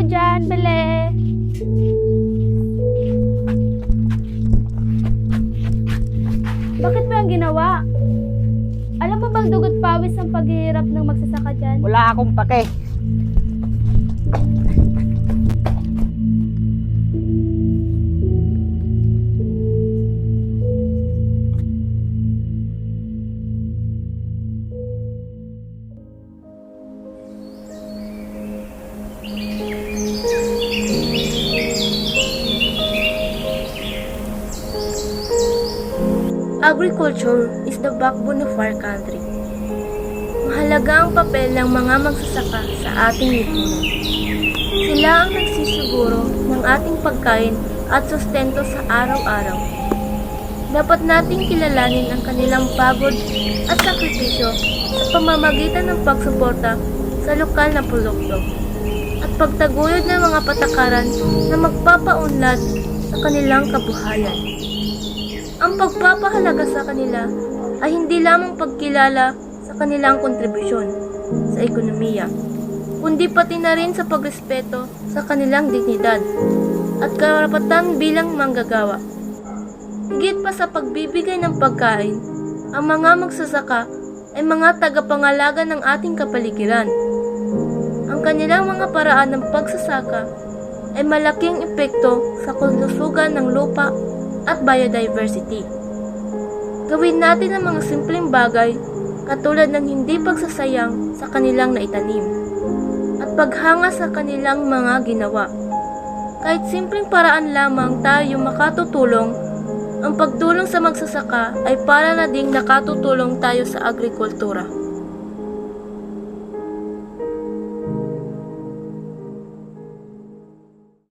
dyan, Bele. Bakit mo yung ginawa? Alam mo bang dugot pawis ang paghihirap ng magsasaka dyan? Wala akong pake. Agriculture is the backbone of our country. Mahalaga ang papel ng mga magsasaka sa ating lipunan. Sila ang nagsisiguro ng ating pagkain at sustento sa araw-araw. Dapat nating kilalanin ang kanilang pagod at sakripisyo sa pamamagitan ng pagsuporta sa lokal na produkto at pagtaguyod ng mga patakaran na magpapaunlad sa kanilang kabuhayan. Ang pagpapahalaga sa kanila ay hindi lamang pagkilala sa kanilang kontribusyon sa ekonomiya, kundi pati na rin sa pagrespeto sa kanilang dignidad at karapatan bilang manggagawa. Higit pa sa pagbibigay ng pagkain, ang mga magsasaka ay mga tagapangalaga ng ating kapaligiran. Ang kanilang mga paraan ng pagsasaka ay malaking epekto sa kalusugan ng lupa at biodiversity. Gawin natin ang mga simpleng bagay katulad ng hindi pagsasayang sa kanilang naitanim at paghanga sa kanilang mga ginawa. Kahit simpleng paraan lamang tayo makatutulong, ang pagtulong sa magsasaka ay para na ding nakatutulong tayo sa agrikultura.